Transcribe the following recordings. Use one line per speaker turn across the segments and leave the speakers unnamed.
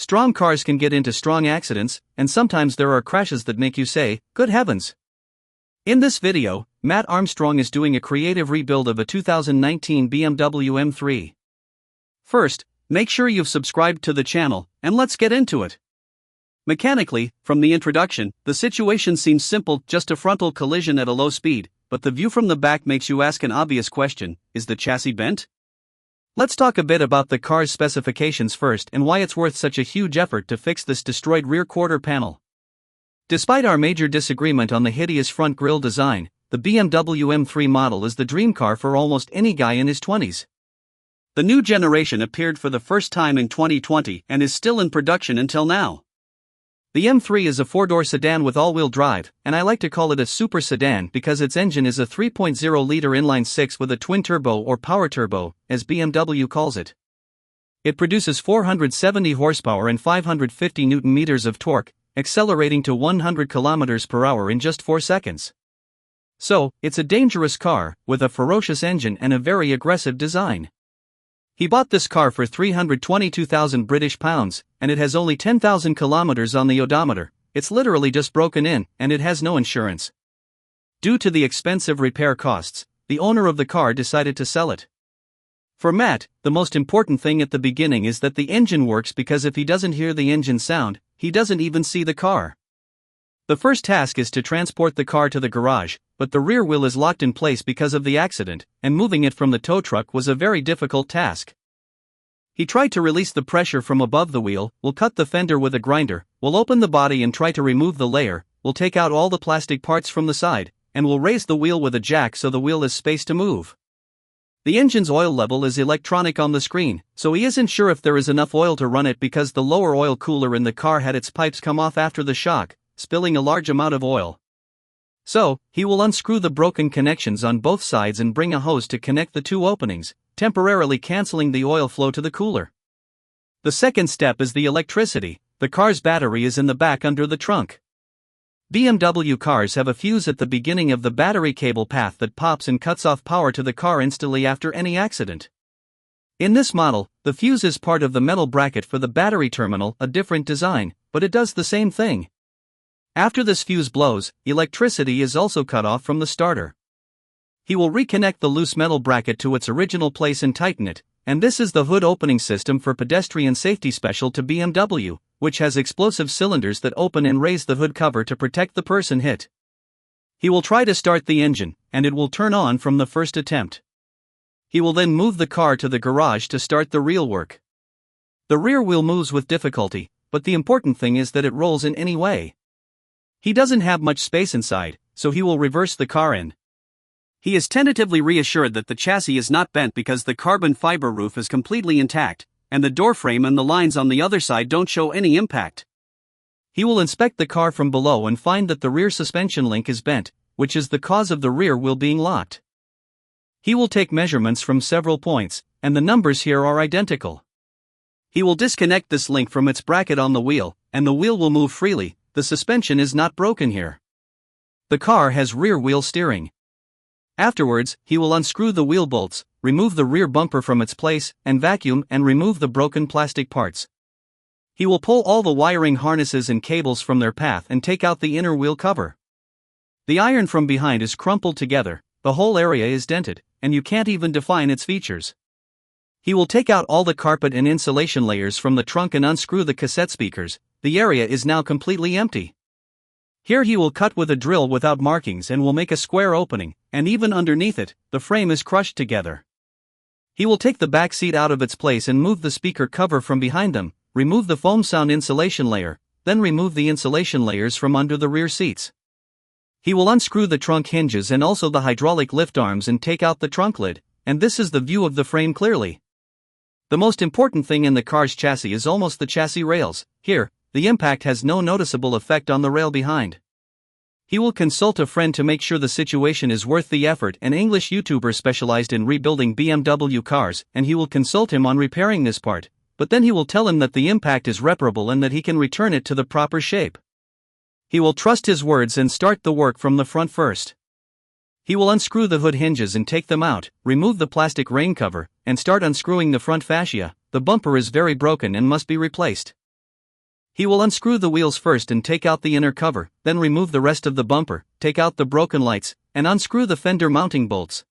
Strong cars can get into strong accidents, and sometimes there are crashes that make you say, "Good heavens." In this video, Matt Armstrong is doing a creative rebuild of a 2019 BMW M3. First, make sure you've subscribed to the channel, and let's get into it. Mechanically, from the introduction, the situation seems simple, just a frontal collision at a low speed, but the view from the back makes you ask an obvious question: is the chassis bent? Let's talk a bit about the car's specifications first and why it's worth such a huge effort to fix this destroyed rear quarter panel. Despite our major disagreement on the hideous front grille design, the BMW M3 model is the dream car for almost any guy in his 20s. The new generation appeared for the first time in 2020 and is still in production until now. The M3 is a four-door sedan with all-wheel drive, and I like to call it a super sedan because its engine is a 3.0-liter inline-six with a twin-turbo or power turbo, as BMW calls it. It produces 470 horsepower and 550 Nm of torque, accelerating to 100 km per hour in just 4 seconds. So, it's a dangerous car, with a ferocious engine and a very aggressive design. He bought this car for £322,000, and it has only 10,000 kilometers on the odometer. It's literally just broken in, and it has no insurance. Due to the expensive repair costs, the owner of the car decided to sell it. For Matt, the most important thing at the beginning is that the engine works, because if he doesn't hear the engine sound, he doesn't even see the car. The first task is to transport the car to the garage, but the rear wheel is locked in place because of the accident, and moving it from the tow truck was a very difficult task. He tried to release the pressure from above the wheel, will cut the fender with a grinder, will open the body and try to remove the layer, will take out all the plastic parts from the side, and will raise the wheel with a jack so the wheel has space to move. The engine's oil level is electronic on the screen, so he isn't sure if there is enough oil to run it because the lower oil cooler in the car had its pipes come off after the shock, spilling a large amount of oil. So, he will unscrew the broken connections on both sides and bring a hose to connect the two openings, temporarily canceling the oil flow to the cooler. The second step is the electricity. The car's battery is in the back under the trunk. BMW cars have a fuse at the beginning of the battery cable path that pops and cuts off power to the car instantly after any accident. In this model, the fuse is part of the metal bracket for the battery terminal, a different design, but it does the same thing. After this fuse blows, electricity is also cut off from the starter. He will reconnect the loose metal bracket to its original place and tighten it, and this is the hood opening system for pedestrian safety special to BMW, which has explosive cylinders that open and raise the hood cover to protect the person hit. He will try to start the engine, and it will turn on from the first attempt. He will then move the car to the garage to start the real work. The rear wheel moves with difficulty, but the important thing is that it rolls in any way. He doesn't have much space inside, so he will reverse the car in. He is tentatively reassured that the chassis is not bent because the carbon fiber roof is completely intact, and the door frame and the lines on the other side don't show any impact. He will inspect the car from below and find that the rear suspension link is bent, which is the cause of the rear wheel being locked. He will take measurements from several points, and the numbers here are identical. He will disconnect this link from its bracket on the wheel, and the wheel will move freely. The suspension is not broken here. The car has rear wheel steering. Afterwards, he will unscrew the wheel bolts, remove the rear bumper from its place, and vacuum and remove the broken plastic parts. He will pull all the wiring harnesses and cables from their path and take out the inner wheel cover. The iron from behind is crumpled together, the whole area is dented, and you can't even define its features. He will take out all the carpet and insulation layers from the trunk and unscrew the cassette speakers. The area is now completely empty. Here he will cut with a drill without markings and will make a square opening, and even underneath it, the frame is crushed together. He will take the back seat out of its place and move the speaker cover from behind them, remove the foam sound insulation layer, then remove the insulation layers from under the rear seats. He will unscrew the trunk hinges and also the hydraulic lift arms and take out the trunk lid, and this is the view of the frame clearly. The most important thing in the car's chassis is almost the chassis rails. Here, the impact has no noticeable effect on the rail behind. He will consult a friend to make sure the situation is worth the effort, an English YouTuber specialized in rebuilding BMW cars, and he will consult him on repairing this part, but then he will tell him that the impact is reparable and that he can return it to the proper shape. He will trust his words and start the work from the front first. He will unscrew the hood hinges and take them out, remove the plastic rain cover, and start unscrewing the front fascia. The bumper is very broken and must be replaced. He will unscrew the wheels first and take out the inner cover, then remove the rest of the bumper, take out the broken lights, and unscrew the fender mounting bolts.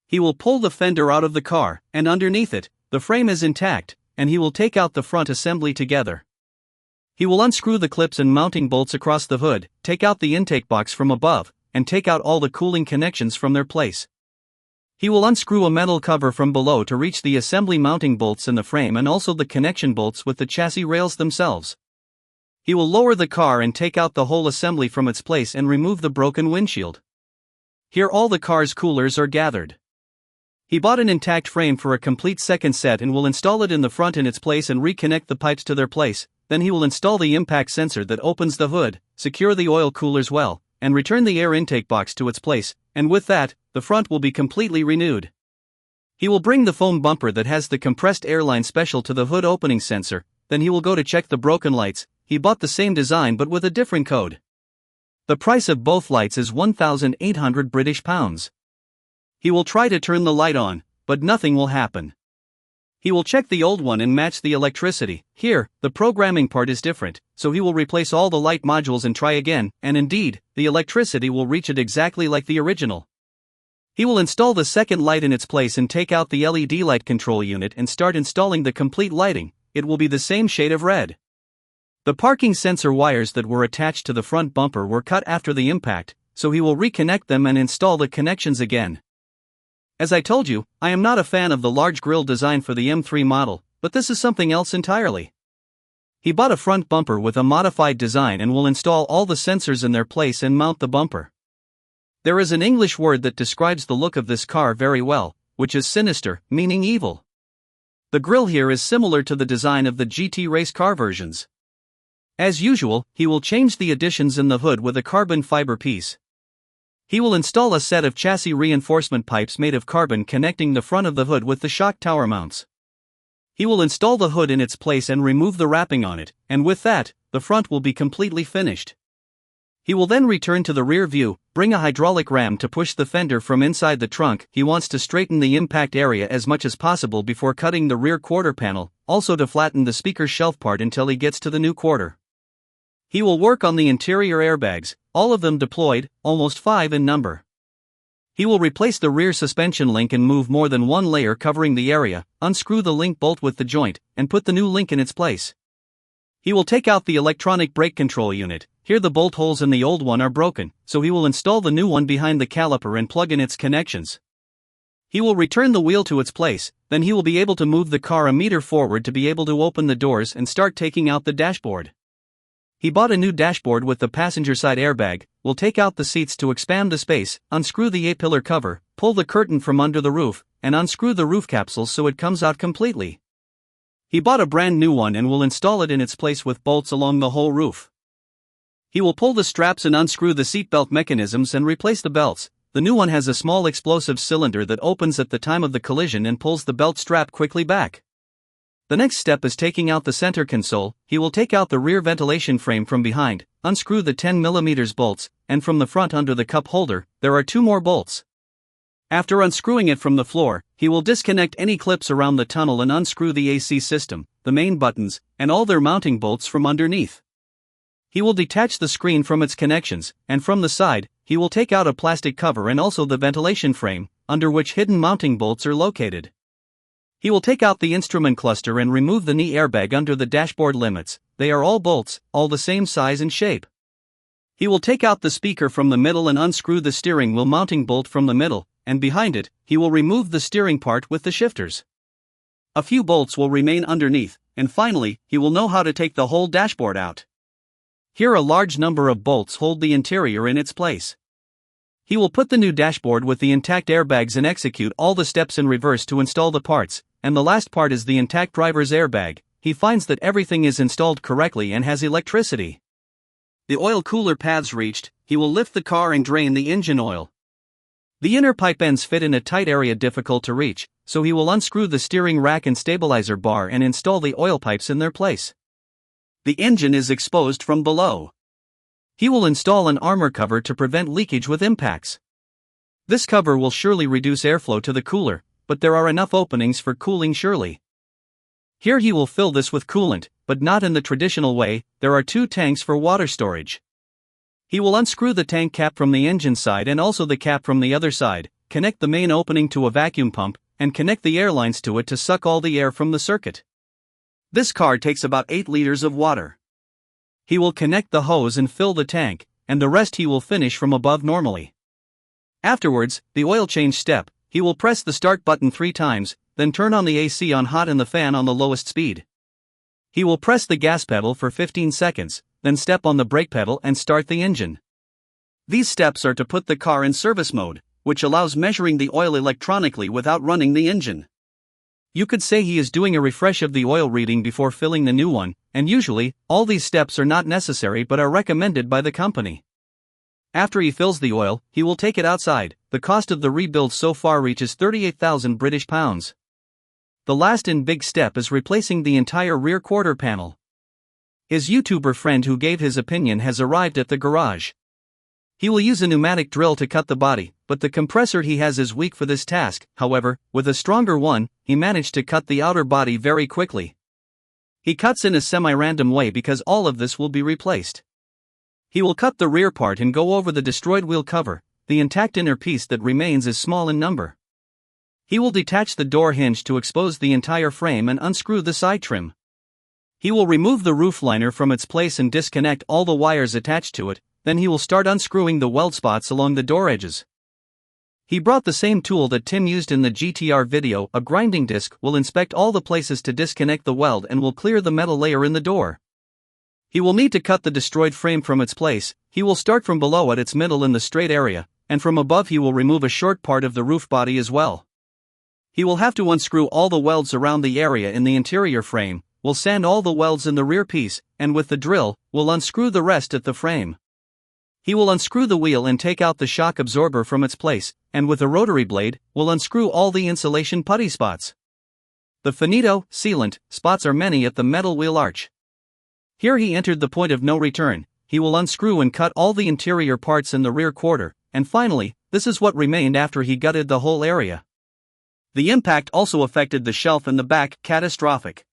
He will pull the fender out of the car, and underneath it, the frame is intact, and he will take out the front assembly together. He will unscrew the clips and mounting bolts across the hood, take out the intake box from above, and take out all the cooling connections from their place. He will unscrew a metal cover from below to reach the assembly mounting bolts in the frame and also the connection bolts with the chassis rails themselves. He will lower the car and take out the whole assembly from its place and remove the broken windshield. Here all the car's coolers are gathered. He bought an intact frame for a complete second set and will install it in the front in its place and reconnect the pipes to their place. Then he will install the impact sensor that opens the hood, secure the oil coolers well, and return the air intake box to its place, and with that, the front will be completely renewed. He will bring the foam bumper that has the compressed air line special to the hood opening sensor, then he will go to check the broken lights. He bought the same design but with a different code. The price of both lights is £1,800. He will try to turn the light on, but nothing will happen. He will check the old one and match the electricity. Here, the programming part is different, so he will replace all the light modules and try again, and indeed, the electricity will reach it exactly like the original. He will install the second light in its place and take out the LED light control unit and start installing the complete lighting. It will be the same shade of red. The parking sensor wires that were attached to the front bumper were cut after the impact, so he will reconnect them and install the connections again. As I told you, I am not a fan of the large grille design for the M3 model, but this is something else entirely. He bought a front bumper with a modified design and will install all the sensors in their place and mount the bumper. There is an English word that describes the look of this car very well, which is sinister, meaning evil. The grille here is similar to the design of the GT race car versions. As usual, he will change the additions in the hood with a carbon fiber piece. He will install a set of chassis reinforcement pipes made of carbon connecting the front of the hood with the shock tower mounts. He will install the hood in its place and remove the wrapping on it, and with that, the front will be completely finished. He will then return to the rear view, bring a hydraulic ram to push the fender from inside the trunk. He wants to straighten the impact area as much as possible before cutting the rear quarter panel, also to flatten the speaker shelf part until he gets to the new quarter. He will work on the interior airbags, all of them deployed, almost 5 in number. He will replace the rear suspension link and move more than one layer covering the area, unscrew the link bolt with the joint, and put the new link in its place. He will take out the electronic brake control unit. Here the bolt holes in the old one are broken, so he will install the new one behind the caliper and plug in its connections. He will return the wheel to its place, then he will be able to move the car a meter forward to be able to open the doors and start taking out the dashboard. He bought a new dashboard with the passenger side airbag, will take out the seats to expand the space, unscrew the A-pillar cover, pull the curtain from under the roof, and unscrew the roof capsule so it comes out completely. He bought a brand new one and will install it in its place with bolts along the whole roof. He will pull the straps and unscrew the seatbelt mechanisms and replace the belts. The new one has a small explosive cylinder that opens at the time of the collision and pulls the belt strap quickly back. The next step is taking out the center console. He will take out the rear ventilation frame from behind, unscrew the 10mm bolts, and from the front under the cup holder, there are 2 more bolts. After unscrewing it from the floor, he will disconnect any clips around the tunnel and unscrew the AC system, the main buttons, and all their mounting bolts from underneath. He will detach the screen from its connections, and from the side, he will take out a plastic cover and also the ventilation frame, under which hidden mounting bolts are located. He will take out the instrument cluster and remove the knee airbag under the dashboard limits. They are all bolts, all the same size and shape. He will take out the speaker from the middle and unscrew the steering wheel mounting bolt from the middle, and behind it, he will remove the steering part with the shifters. A few bolts will remain underneath, and finally, he will know how to take the whole dashboard out. Here a large number of bolts hold the interior in its place. He will put the new dashboard with the intact airbags and execute all the steps in reverse to install the parts, and the last part is the intact driver's airbag. He finds that everything is installed correctly and has electricity. The oil cooler paths reached, he will lift the car and drain the engine oil. The inner pipe ends fit in a tight area difficult to reach, so he will unscrew the steering rack and stabilizer bar and install the oil pipes in their place. The engine is exposed from below. He will install an armor cover to prevent leakage with impacts. This cover will surely reduce airflow to the cooler, but there are enough openings for cooling surely. Here he will fill this with coolant, but not in the traditional way. There are two tanks for water storage. He will unscrew the tank cap from the engine side and also the cap from the other side, connect the main opening to a vacuum pump, and connect the air lines to it to suck all the air from the circuit. This car takes about 8 liters of water. He will connect the hose and fill the tank, and the rest he will finish from above normally. Afterwards, the oil change step, he will press the start button 3 times, then turn on the AC on hot and the fan on the lowest speed. He will press the gas pedal for 15 seconds, then step on the brake pedal and start the engine. These steps are to put the car in service mode, which allows measuring the oil electronically without running the engine. You could say he is doing a refresh of the oil reading before filling the new one, and usually, all these steps are not necessary but are recommended by the company. After he fills the oil, he will take it outside. The cost of the rebuild so far reaches £38,000. The last and big step is replacing the entire rear quarter panel. His YouTuber friend who gave his opinion has arrived at the garage. He will use a pneumatic drill to cut the body, but the compressor he has is weak for this task. However, with a stronger one, he managed to cut the outer body very quickly. He cuts in a semi-random way because all of this will be replaced. He will cut the rear part and go over the destroyed wheel cover. The intact inner piece that remains is small in number. He will detach the door hinge to expose the entire frame and unscrew the side trim. He will remove the roof liner from its place and disconnect all the wires attached to it. Then he will start unscrewing the weld spots along the door edges. He brought the same tool that Tim used in the GTR video. A grinding disc will inspect all the places to disconnect the weld and will clear the metal layer in the door. He will need to cut the destroyed frame from its place. He will start from below at its middle in the straight area, and from above he will remove a short part of the roof body as well. He will have to unscrew all the welds around the area in the interior frame, will sand all the welds in the rear piece, and with the drill, will unscrew the rest at the frame. He will unscrew the wheel and take out the shock absorber from its place, and with a rotary blade, will unscrew all the insulation putty spots. The finito, sealant, spots are many at the metal wheel arch. Here he entered the point of no return. He will unscrew and cut all the interior parts in the rear quarter, and finally, this is what remained after he gutted the whole area. The impact also affected the shelf in the back, catastrophic.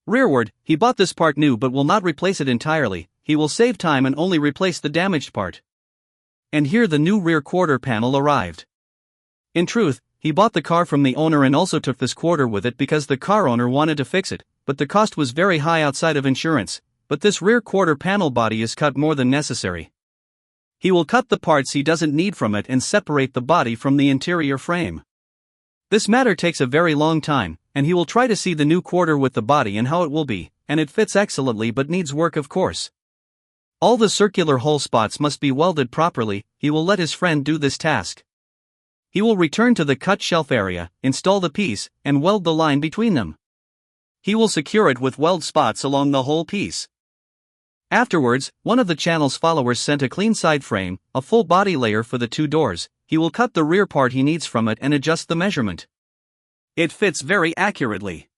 Rearward, he bought this part new but will not replace it entirely. He will save time and only replace the damaged part. And here the new rear quarter panel arrived. In truth, he bought the car from the owner and also took this quarter with it because the car owner wanted to fix it, but the cost was very high outside of insurance. But this rear quarter panel body is cut more than necessary. He will cut the parts he doesn't need from it and separate the body from the interior frame. This matter takes a very long time, and he will try to see the new quarter with the body and how it will be, and it fits excellently but needs work of course. All the circular hole spots must be welded properly. He will let his friend do this task. He will return to the cut shelf area, install the piece, and weld the line between them. He will secure it with weld spots along the whole piece. Afterwards, one of the channel's followers sent a clean side frame, a full body layer for the 2 doors. He will cut the rear part he needs from it and adjust the measurement. It fits very accurately.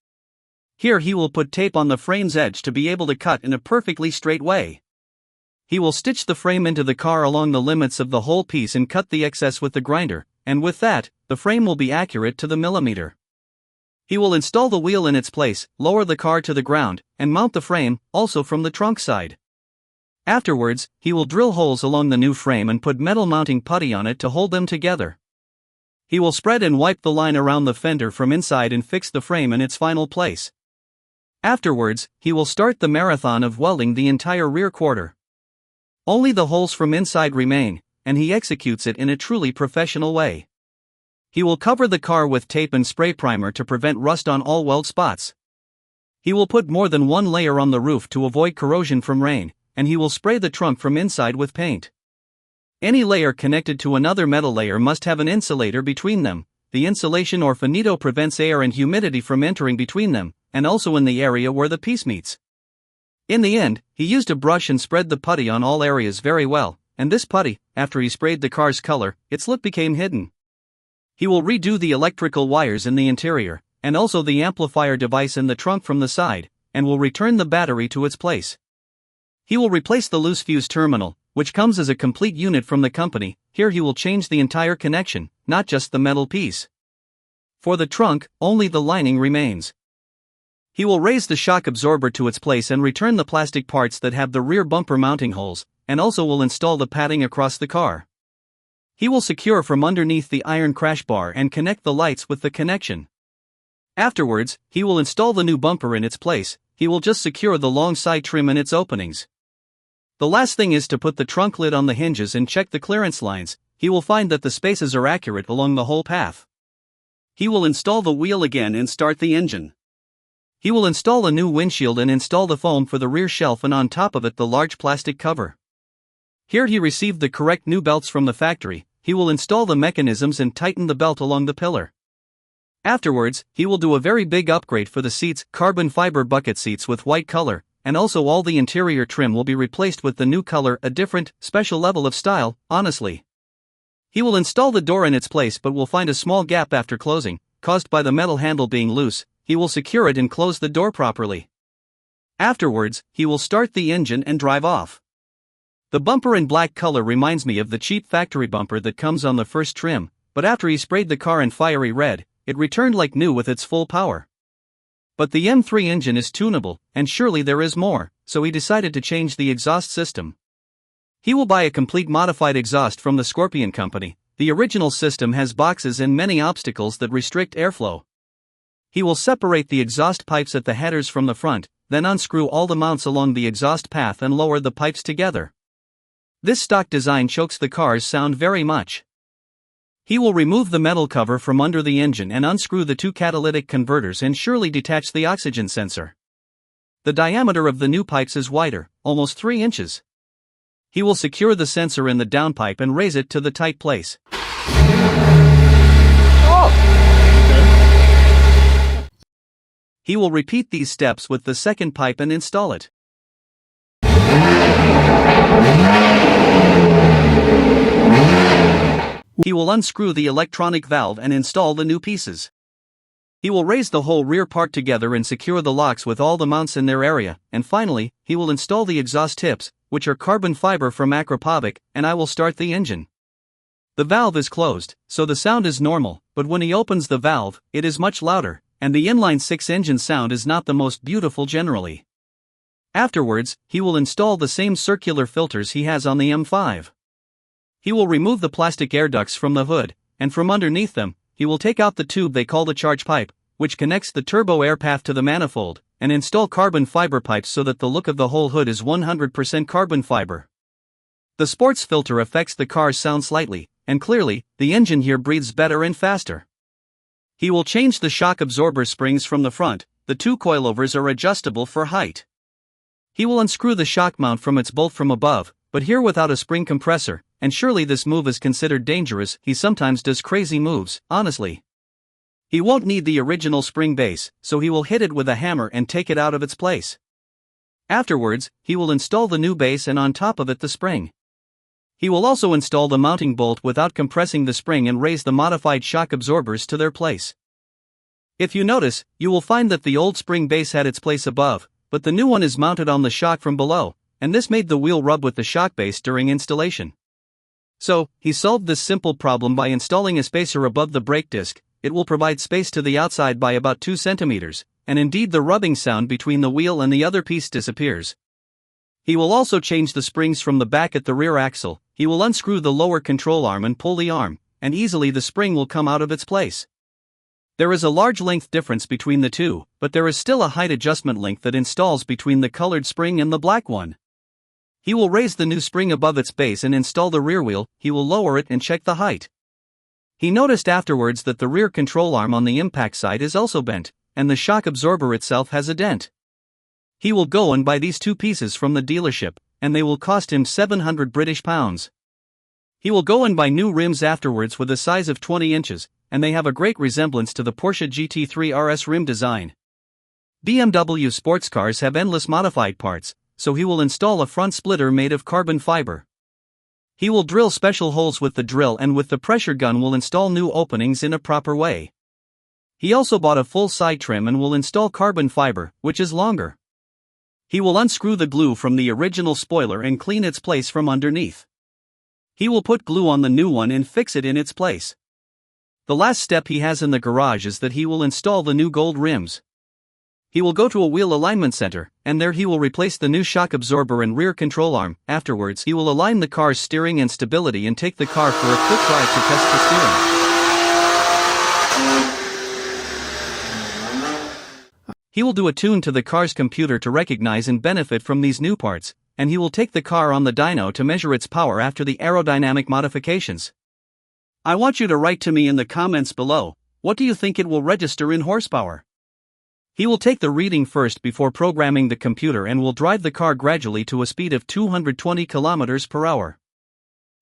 Here he will put tape on the frame's edge to be able to cut in a perfectly straight way. He will stitch the frame into the car along the limits of the whole piece and cut the excess with the grinder, and with that, the frame will be accurate to the millimeter. He will install the wheel in its place, lower the car to the ground, and mount the frame, also from the trunk side. Afterwards, he will drill holes along the new frame and put metal mounting putty on it to hold them together. He will spread and wipe the line around the fender from inside and fix the frame in its final place. Afterwards, he will start the marathon of welding the entire rear quarter. Only the holes from inside remain, and he executes it in a truly professional way. He will cover the car with tape and spray primer to prevent rust on all weld spots. He will put more than 1 layer on the roof to avoid corrosion from rain, and he will spray the trunk from inside with paint. Any layer connected to another metal layer must have an insulator between them. The insulation or finito prevents air and humidity from entering between them, and also in the area where the piece meets. In the end, he used a brush and spread the putty on all areas very well, and this putty, after he sprayed the car's color, its lip became hidden. He will redo the electrical wires in the interior, and also the amplifier device in the trunk from the side, and will return the battery to its place. He will replace the loose fuse terminal, which comes as a complete unit from the company. Here he will change the entire connection, not just the metal piece. For the trunk, only the lining remains. He will raise the shock absorber to its place and return the plastic parts that have the rear bumper mounting holes, and also will install the padding across the car. He will secure from underneath the iron crash bar and connect the lights with the connection. Afterwards, he will install the new bumper in its place. He will just secure the long side trim in its openings. The last thing is to put the trunk lid on the hinges and check the clearance lines. He will find that the spaces are accurate along the whole path. He will install the wheel again and start the engine. He will install a new windshield and install the foam for the rear shelf and on top of it the large plastic cover. Here he received the correct new belts from the factory. He will install the mechanisms and tighten the belt along the pillar. Afterwards, he will do a very big upgrade for the seats, carbon fiber bucket seats with white color, and also all the interior trim will be replaced with the new color, a different, special level of style, honestly. He will install the door in its place but will find a small gap after closing, caused by the metal handle being loose. He will secure it and close the door properly. Afterwards, he will start the engine and drive off. The bumper in black color reminds me of the cheap factory bumper that comes on the first trim, but after he sprayed the car in fiery red, it returned like new with its full power. But the M3 engine is tunable, and surely there is more, so he decided to change the exhaust system. He will buy a complete modified exhaust from the Scorpion company. The original system has boxes and many obstacles that restrict airflow. He will separate the exhaust pipes at the headers from the front, then unscrew all the mounts along the exhaust path and lower the pipes together. This stock design chokes the car's sound very much. He will remove the metal cover from under the engine and unscrew the two catalytic converters and surely detach the oxygen sensor. The diameter of the new pipes is wider, almost 3 inches. He will secure the sensor in the downpipe and raise it to the tight place. He will repeat these steps with the second pipe and install it. He will unscrew the electronic valve and install the new pieces. He will raise the whole rear part together and secure the locks with all the mounts in their area, and finally, he will install the exhaust tips, which are carbon fiber from Acropovic, and I will start the engine. The valve is closed, so the sound is normal, but when he opens the valve, it is much louder, and the inline-6 engine sound is not the most beautiful generally. Afterwards, he will install the same circular filters he has on the M5. He will remove the plastic air ducts from the hood, and from underneath them, he will take out the tube they call the charge pipe, which connects the turbo air path to the manifold, and install carbon fiber pipes so that the look of the whole hood is 100% carbon fiber. The sports filter affects the car's sound slightly, and clearly, the engine here breathes better and faster. He will change the shock absorber springs from the front. The two coilovers are adjustable for height. He will unscrew the shock mount from its bolt from above, but here without a spring compressor, and surely this move is considered dangerous. He sometimes does crazy moves, honestly. He won't need the original spring base, so he will hit it with a hammer and take it out of its place. Afterwards, he will install the new base and on top of it the spring. He will also install the mounting bolt without compressing the spring and raise the modified shock absorbers to their place. If you notice, you will find that the old spring base had its place above, but the new one is mounted on the shock from below, and this made the wheel rub with the shock base during installation. So, he solved this simple problem by installing a spacer above the brake disc. It will provide space to the outside by about 2 centimeters, and indeed the rubbing sound between the wheel and the other piece disappears. He will also change the springs from the back at the rear axle. He will unscrew the lower control arm and pull the arm, and easily the spring will come out of its place. There is a large length difference between the two, but there is still a height adjustment link that installs between the colored spring and the black one. He will raise the new spring above its base and install the rear wheel. He will lower it and check the height. He noticed afterwards that the rear control arm on the impact side is also bent, and the shock absorber itself has a dent. He will go and buy these two pieces from the dealership, and they will cost him £700. He will go and buy new rims afterwards with a size of 20 inches, and they have a great resemblance to the Porsche GT3 RS rim design. BMW sports cars have endless modified parts, so he will install a front splitter made of carbon fiber. He will drill special holes with the drill and with the pressure gun will install new openings in a proper way. He also bought a full side trim and will install carbon fiber, which is longer. He will unscrew the glue from the original spoiler and clean its place from underneath. He will put glue on the new one and fix it in its place. The last step he has in the garage is that he will install the new gold rims. He will go to a wheel alignment center, and there he will replace the new shock absorber and rear control arm. Afterwards, he will align the car's steering and stability and take the car for a quick drive to test the steering. He will do a tune to the car's computer to recognize and benefit from these new parts, and he will take the car on the dyno to measure its power after the aerodynamic modifications. I want you to write to me in the comments below, what do you think it will register in horsepower? He will take the reading first before programming the computer and will drive the car gradually to a speed of 220 km per hour.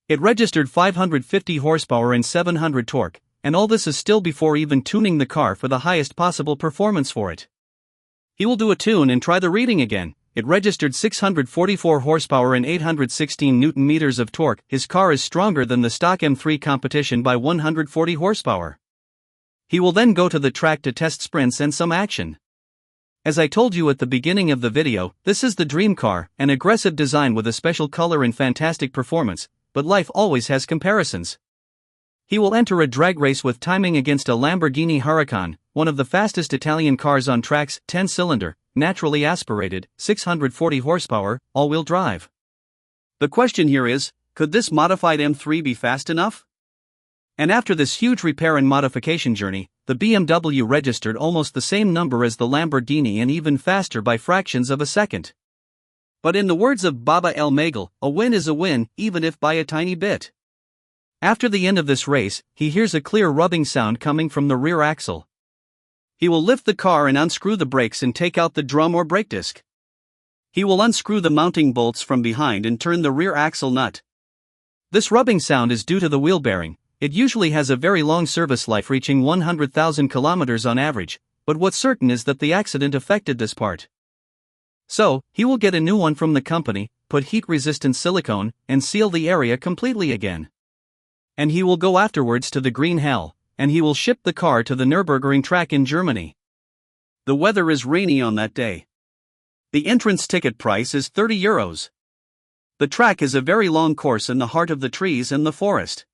It registered 550 horsepower and 700 torque, and all this is still before even tuning the car for the highest possible performance for it. He will do a tune and try the reading again. It registered 644 horsepower and 816 Newton meters of torque. His car is stronger than the stock M3 Competition by 140 horsepower. He will then go to the track to test sprints and some action. As I told you at the beginning of the video, this is the dream car, an aggressive design with a special color and fantastic performance, but life always has comparisons. He will enter a drag race with timing against a Lamborghini Huracan, one of the fastest Italian cars on tracks, 10-cylinder, naturally aspirated, 640 horsepower, all-wheel drive. The question here is, could this modified M3 be fast enough? And after this huge repair and modification journey, the BMW registered almost the same number as the Lamborghini and even faster by fractions of a second. But in the words of Baba El Magal, a win is a win, even if by a tiny bit. After the end of this race, he hears a clear rubbing sound coming from the rear axle. He will lift the car and unscrew the brakes and take out the drum or brake disc. He will unscrew the mounting bolts from behind and turn the rear axle nut. This rubbing sound is due to the wheel bearing. It usually has a very long service life reaching 100,000 kilometers on average, but what's certain is that the accident affected this part. So, he will get a new one from the company, put heat-resistant silicone, and seal the area completely again. And he will go afterwards to the green hell, and he will ship the car to the Nürburgring track in Germany. The weather is rainy on that day. The entrance ticket price is €30. The track is a very long course in the heart of the trees and the forest.